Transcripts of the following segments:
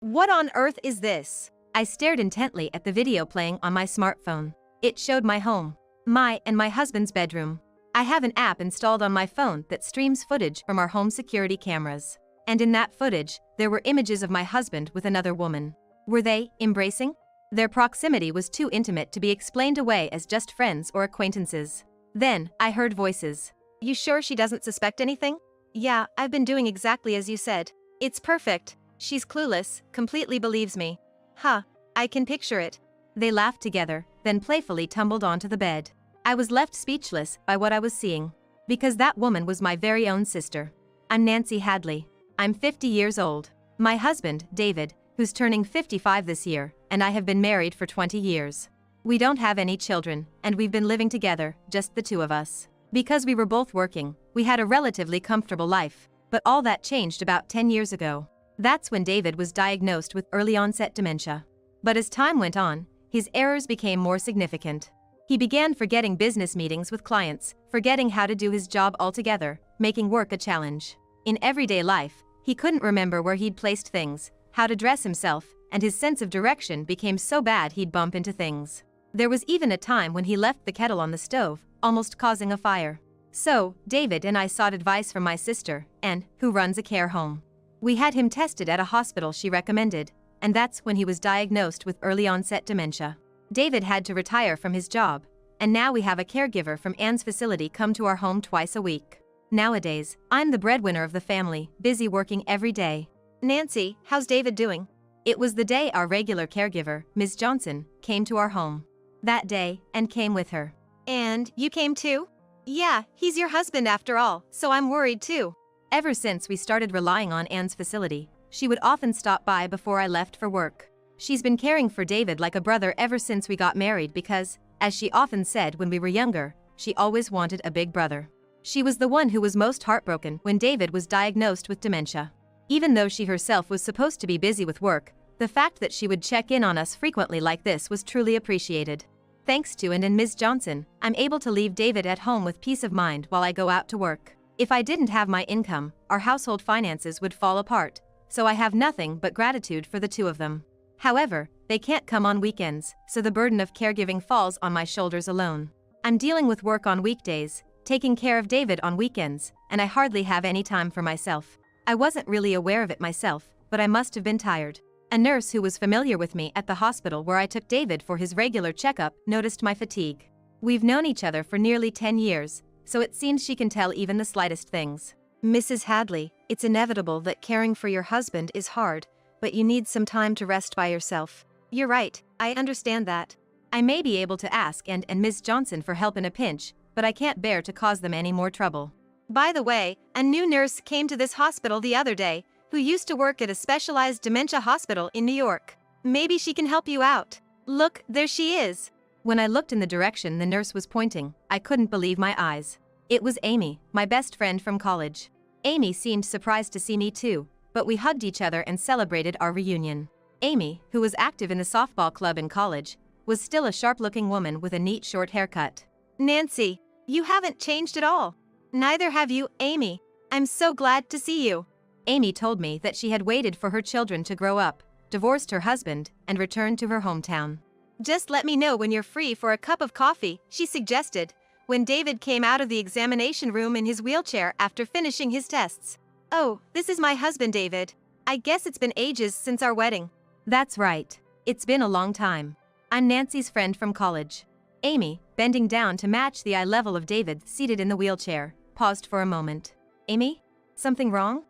What on earth is this? I stared intently at the video playing on my smartphone. It showed my home. My and my husband's bedroom. I have an app installed on my phone that streams footage from our home security cameras. And in that footage, there were images of my husband with another woman. Were they embracing? Their proximity was too intimate to be explained away as just friends or acquaintances. Then, I heard voices. You sure she doesn't suspect anything? Yeah, I've been doing exactly as you said. It's perfect. She's clueless, completely believes me. Huh, I can picture it. They laughed together, then playfully tumbled onto the bed. I was left speechless by what I was seeing. Because that woman was my very own sister. I'm Nancy Hadley. I'm 50 years old. My husband, David, who's turning 55 this year, and I have been married for 20 years. We don't have any children, and we've been living together, just the two of us. Because we were both working, we had a relatively comfortable life, but all that changed about 10 years ago. That's when David was diagnosed with early-onset dementia. But as time went on, his errors became more significant. He began forgetting business meetings with clients, forgetting how to do his job altogether, making work a challenge. In everyday life, he couldn't remember where he'd placed things, how to dress himself, and his sense of direction became so bad he'd bump into things. There was even a time when he left the kettle on the stove, almost causing a fire. So, David and I sought advice from my sister, Anne, who runs a care home. We had him tested at a hospital she recommended, and that's when he was diagnosed with early-onset dementia. David had to retire from his job, and now we have a caregiver from Anne's facility come to our home twice a week. Nowadays, I'm the breadwinner of the family, busy working every day. Nancy, how's David doing? It was the day our regular caregiver, Ms. Johnson, came to our home. That day, Anne came with her. And you came too? Yeah, he's your husband after all, so I'm worried too. Ever since we started relying on Anne's facility, she would often stop by before I left for work. She's been caring for David like a brother ever since we got married because, as she often said when we were younger, she always wanted a big brother. She was the one who was most heartbroken when David was diagnosed with dementia. Even though she herself was supposed to be busy with work, the fact that she would check in on us frequently like this was truly appreciated. Thanks to Anne and Ms. Johnson, I'm able to leave David at home with peace of mind while I go out to work. If I didn't have my income, our household finances would fall apart, so I have nothing but gratitude for the two of them. However, they can't come on weekends, so the burden of caregiving falls on my shoulders alone. I'm dealing with work on weekdays, taking care of David on weekends, and I hardly have any time for myself. I wasn't really aware of it myself, but I must have been tired. A nurse who was familiar with me at the hospital where I took David for his regular checkup noticed my fatigue. We've known each other for nearly 10 years, so it seems she can tell even the slightest things. Mrs. Hadley, it's inevitable that caring for your husband is hard, but you need some time to rest by yourself. You're right, I understand that. I may be able to ask Anne and Ms. Johnson for help in a pinch, but I can't bear to cause them any more trouble. By the way, a new nurse came to this hospital the other day, who used to work at a specialized dementia hospital in New York. Maybe she can help you out. Look, there she is. When I looked in the direction the nurse was pointing, I couldn't believe my eyes. It was Amy, my best friend from college. Amy seemed surprised to see me too, but we hugged each other and celebrated our reunion. Amy, who was active in the softball club in college, was still a sharp-looking woman with a neat short haircut. Nancy, you haven't changed at all. Neither have you, Amy. I'm so glad to see you. Amy told me that she had waited for her children to grow up, divorced her husband, and returned to her hometown. Just let me know when you're free for a cup of coffee, she suggested, when David came out of the examination room in his wheelchair after finishing his tests. Oh, this is my husband, David. I guess it's been ages since our wedding. That's right. It's been a long time. I'm Nancy's friend from college. Amy, bending down to match the eye level of David seated in the wheelchair, paused for a moment. Amy? Something wrong?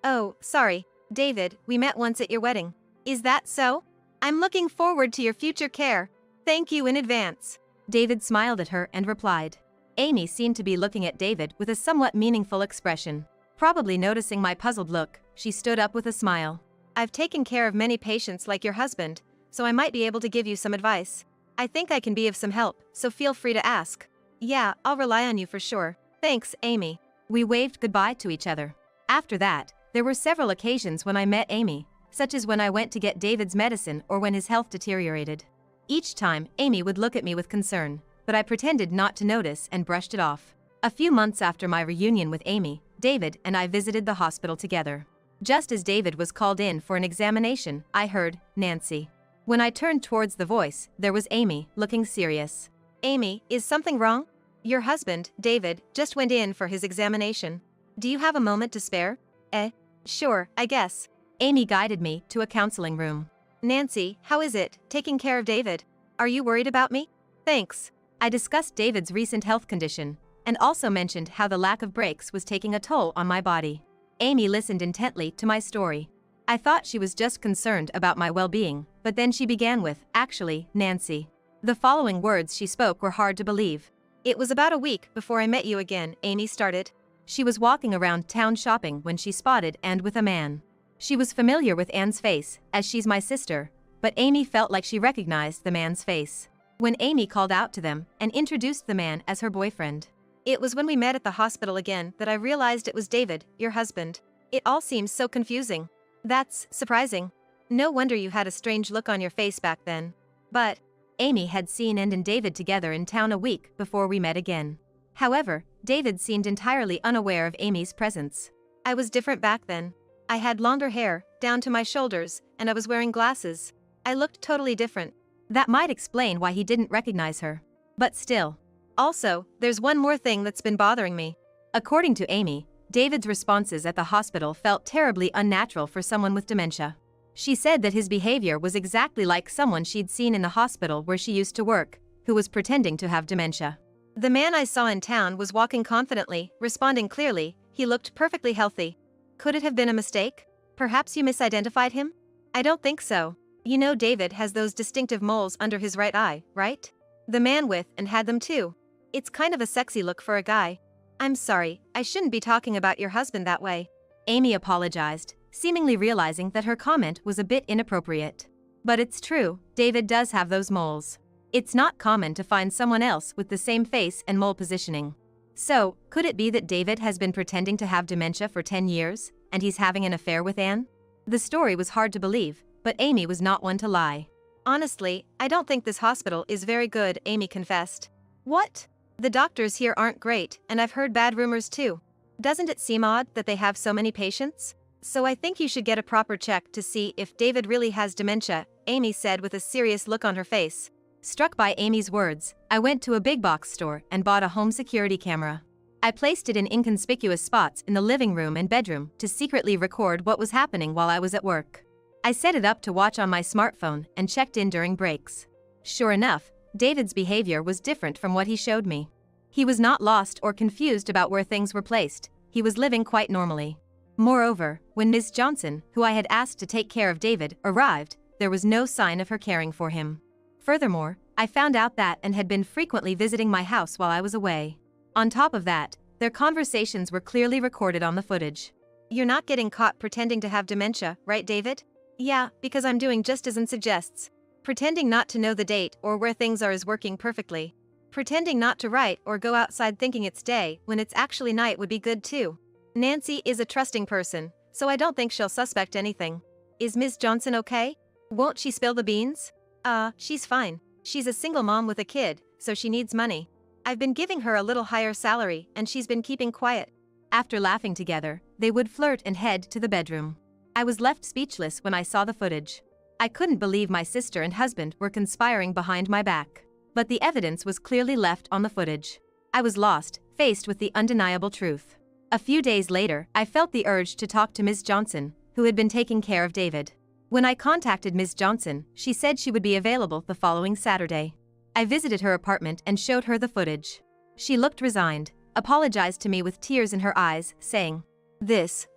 Oh, sorry. David, we met once at your wedding. Is that so? I'm looking forward to your future care. Thank you in advance. David smiled at her and replied. Amy seemed to be looking at David with a somewhat meaningful expression. Probably noticing my puzzled look, she stood up with a smile. I've taken care of many patients like your husband, so I might be able to give you some advice. I think I can be of some help, so feel free to ask. Yeah, I'll rely on you for sure. Thanks, Amy. We waved goodbye to each other. After that, there were several occasions when I met Amy, such as when I went to get David's medicine or when his health deteriorated. Each time, Amy would look at me with concern, but I pretended not to notice and brushed it off. A few months after my reunion with Amy, David and I visited the hospital together. Just as David was called in for an examination, I heard, "Nancy." When I turned towards the voice, there was Amy, looking serious. "Amy, is something wrong? Your husband, David, just went in for his examination. Do you have a moment to spare?" Sure, I guess." Amy guided me to a counseling room. "Nancy, how is it, taking care of David? Are you worried about me?" "Thanks." I discussed David's recent health condition, and also mentioned how the lack of breaks was taking a toll on my body. Amy listened intently to my story. I thought she was just concerned about my well-being, but then she began with, "Actually, Nancy." The following words she spoke were hard to believe. "It was about a week before I met you again," Amy started. She was walking around town shopping when she spotted Anne with a man. She was familiar with Anne's face, as she's my sister, but Amy felt like she recognized the man's face. When Amy called out to them and introduced the man as her boyfriend. "It was when we met at the hospital again that I realized it was David, your husband. It all seems so confusing." "That's surprising. No wonder you had a strange look on your face back then." But Amy had seen Anne and David together in town a week before we met again. However, David seemed entirely unaware of Amy's presence. "I was different back then. I had longer hair, down to my shoulders, and I was wearing glasses. I looked totally different." That might explain why he didn't recognize her. But still. "Also, there's one more thing that's been bothering me." According to Amy, David's responses at the hospital felt terribly unnatural for someone with dementia. She said that his behavior was exactly like someone she'd seen in the hospital where she used to work, who was pretending to have dementia. "The man I saw in town was walking confidently, responding clearly, he looked perfectly healthy. Could it have been a mistake? Perhaps you misidentified him?" "I don't think so. You know David has those distinctive moles under his right eye, right? The man with and had them too. It's kind of a sexy look for a guy." "I'm sorry, I shouldn't be talking about your husband that way." Amy apologized, seemingly realizing that her comment was a bit inappropriate. "But it's true, David does have those moles. It's not common to find someone else with the same face and mole positioning. So, could it be that David has been pretending to have dementia for 10 years, and he's having an affair with Anne?" The story was hard to believe, but Amy was not one to lie. "Honestly, I don't think this hospital is very good," Amy confessed. "What? The doctors here aren't great, and I've heard bad rumors too. Doesn't it seem odd that they have so many patients? So I think you should get a proper check to see if David really has dementia," Amy said with a serious look on her face. Struck by Amy's words, I went to a big box store and bought a home security camera. I placed it in inconspicuous spots in the living room and bedroom to secretly record what was happening while I was at work. I set it up to watch on my smartphone and checked in during breaks. Sure enough, David's behavior was different from what he showed me. He was not lost or confused about where things were placed. He was living quite normally. Moreover, when Ms. Johnson, who I had asked to take care of David, arrived, there was no sign of her caring for him. Furthermore, I found out that Anne had been frequently visiting my house while I was away. On top of that, their conversations were clearly recorded on the footage. "You're not getting caught pretending to have dementia, right, David?" "Yeah, because I'm doing just as Anne suggests. Pretending not to know the date or where things are is working perfectly. Pretending not to write or go outside thinking it's day when it's actually night would be good too. Nancy is a trusting person, so I don't think she'll suspect anything." "Is Ms. Johnson okay? Won't she spill the beans?" She's fine. She's a single mom with a kid, so she needs money. I've been giving her a little higher salary and she's been keeping quiet." After laughing together, they would flirt and head to the bedroom. I was left speechless when I saw the footage. I couldn't believe my sister and husband were conspiring behind my back. But the evidence was clearly left on the footage. I was lost, faced with the undeniable truth. A few days later, I felt the urge to talk to Ms. Johnson, who had been taking care of David. When I contacted Ms. Johnson, she said she would be available the following Saturday. I visited her apartment and showed her the footage. She looked resigned, apologized to me with tears in her eyes, saying,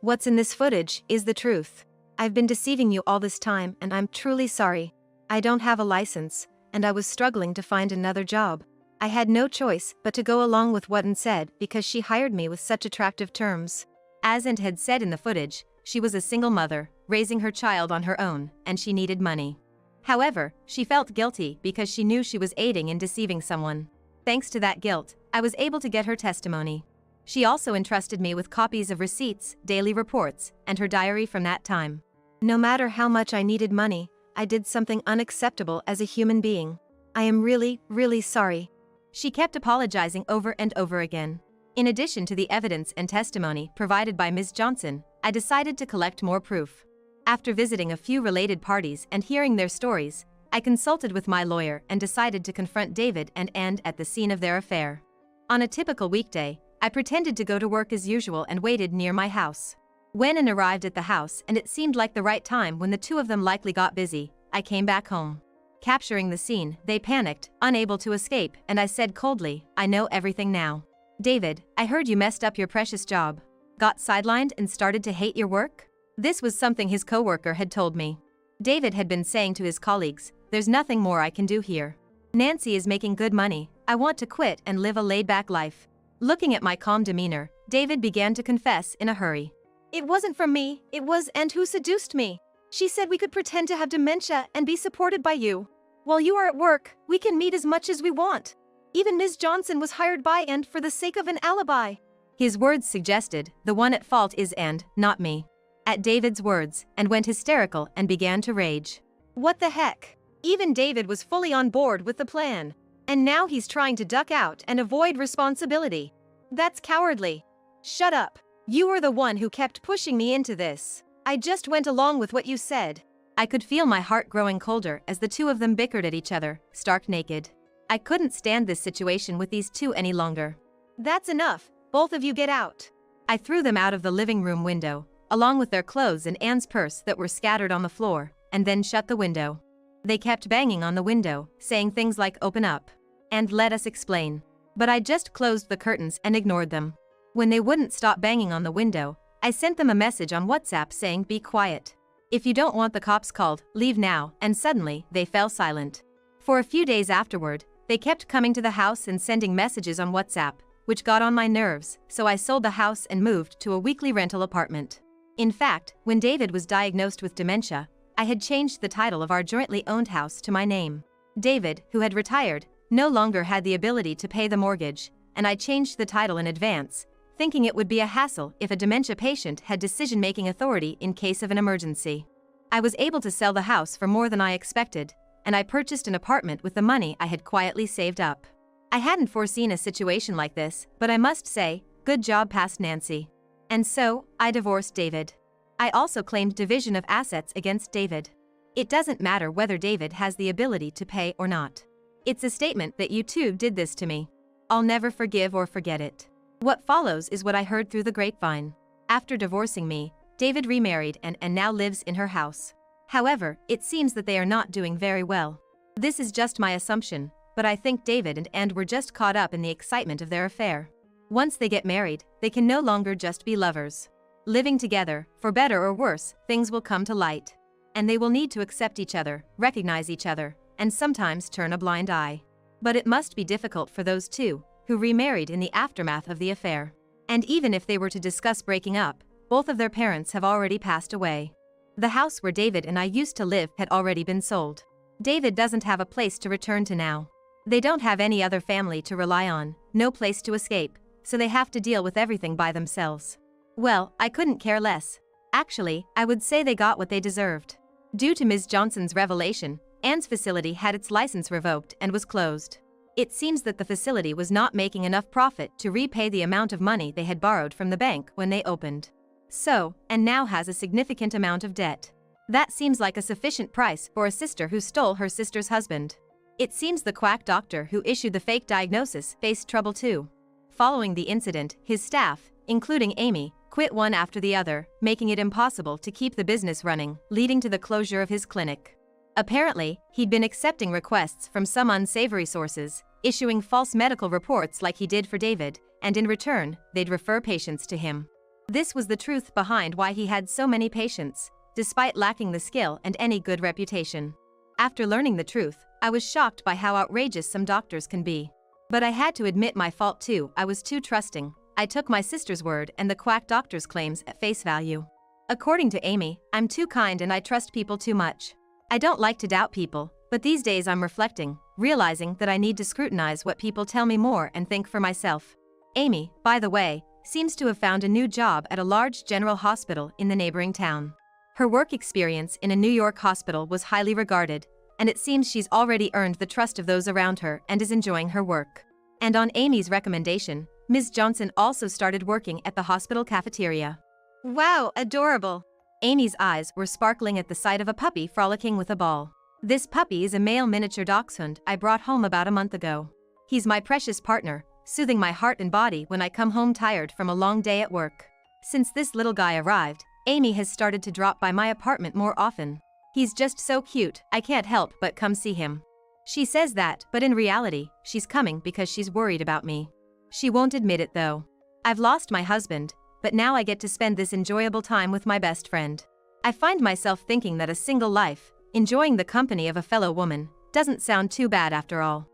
"What's in this footage, is the truth. I've been deceiving you all this time and I'm truly sorry. I don't have a license, and I was struggling to find another job. I had no choice but to go along with what Anne said because she hired me with such attractive terms." As Anne had said in the footage, she was a single mother, raising her child on her own, and she needed money. However, she felt guilty because she knew she was aiding in deceiving someone. Thanks to that guilt, I was able to get her testimony. She also entrusted me with copies of receipts, daily reports, and her diary from that time. "No matter how much I needed money, I did something unacceptable as a human being. I am really, really sorry." She kept apologizing over and over again. In addition to the evidence and testimony provided by Ms. Johnson, I decided to collect more proof. After visiting a few related parties and hearing their stories, I consulted with my lawyer and decided to confront David and Ann at the scene of their affair. On a typical weekday, I pretended to go to work as usual and waited near my house. When Ann arrived at the house and it seemed like the right time when the two of them likely got busy, I came back home. Capturing the scene, they panicked, unable to escape, and I said coldly, "I know everything now. David, I heard you messed up your precious job. Got sidelined and started to hate your work?" This was something his coworker had told me. David had been saying to his colleagues, "There's nothing more I can do here. Nancy is making good money. I want to quit and live a laid-back life." Looking at my calm demeanor, David began to confess in a hurry. "It wasn't from me, it was Ann who seduced me. She said we could pretend to have dementia and be supported by you. While you are at work, we can meet as much as we want. Even Ms. Johnson was hired by Ann for the sake of an alibi." His words suggested the one at fault is Ann, not me. At David's words, Ann went hysterical and began to rage. What the heck? Even David was fully on board with the plan. And now he's trying to duck out and avoid responsibility. That's cowardly. Shut up. You are the one who kept pushing me into this. I just went along with what you said. I could feel my heart growing colder as the two of them bickered at each other, stark naked. I couldn't stand this situation with these two any longer. That's enough. Both of you get out. I threw them out of the living room window, along with their clothes and Ann's purse that were scattered on the floor, and then shut the window. They kept banging on the window, saying things like "open up" and "let us explain." But I just closed the curtains and ignored them. When they wouldn't stop banging on the window, I sent them a message on WhatsApp saying, "Be quiet. If you don't want the cops called, leave now," and suddenly, they fell silent. For a few days afterward, they kept coming to the house and sending messages on WhatsApp, which got on my nerves, so I sold the house and moved to a weekly rental apartment. In fact, when David was diagnosed with dementia, I had changed the title of our jointly owned house to my name. David, who had retired, no longer had the ability to pay the mortgage, and I changed the title in advance, thinking it would be a hassle if a dementia patient had decision-making authority in case of an emergency. I was able to sell the house for more than I expected, and I purchased an apartment with the money I had quietly saved up. I hadn't foreseen a situation like this, but I must say, good job past Nancy. And so, I divorced David. I also claimed division of assets against David. It doesn't matter whether David has the ability to pay or not. It's a statement that you two did this to me. I'll never forgive or forget it. What follows is what I heard through the grapevine. After divorcing me, David remarried and now lives in her house. However, it seems that they are not doing very well. This is just my assumption, but I think David and Ann were just caught up in the excitement of their affair. Once they get married, they can no longer just be lovers. Living together, for better or worse, things will come to light. And they will need to accept each other, recognize each other, and sometimes turn a blind eye. But it must be difficult for those two, who remarried in the aftermath of the affair. And even if they were to discuss breaking up, both of their parents have already passed away. The house where David and I used to live had already been sold. David doesn't have a place to return to now. They don't have any other family to rely on, no place to escape, so they have to deal with everything by themselves. Well, I couldn't care less. Actually, I would say they got what they deserved. Due to Ms. Johnson's revelation, Ann's facility had its license revoked and was closed. It seems that the facility was not making enough profit to repay the amount of money they had borrowed from the bank when they opened. So, and now has a significant amount of debt. That seems like a sufficient price for a sister who stole her sister's husband. It seems the quack doctor who issued the fake diagnosis faced trouble too. Following the incident, his staff, including Amy, quit one after the other, making it impossible to keep the business running, leading to the closure of his clinic. Apparently, he'd been accepting requests from some unsavory sources, issuing false medical reports like he did for David, and in return, they'd refer patients to him. This was the truth behind why he had so many patients, despite lacking the skill and any good reputation. After learning the truth, I was shocked by how outrageous some doctors can be. But I had to admit my fault too. I was too trusting. I took my sister's word and the quack doctor's claims at face value. According to Amy, I'm too kind and I trust people too much. I don't like to doubt people, but these days I'm reflecting, realizing that I need to scrutinize what people tell me more and think for myself. Amy, by the way, seems to have found a new job at a large general hospital in the neighboring town. Her work experience in a New York hospital was highly regarded, and it seems she's already earned the trust of those around her and is enjoying her work. And on Amy's recommendation, Ms. Johnson also started working at the hospital cafeteria. Wow, adorable. Amy's eyes were sparkling at the sight of a puppy frolicking with a ball. This puppy is a male miniature dachshund I brought home about a month ago. He's my precious partner, soothing my heart and body when I come home tired from a long day at work. Since this little guy arrived, Amy has started to drop by my apartment more often. He's just so cute, I can't help but come see him. She says that, but in reality, she's coming because she's worried about me. She won't admit it though. I've lost my husband, but now I get to spend this enjoyable time with my best friend. I find myself thinking that a single life, enjoying the company of a fellow woman, doesn't sound too bad after all.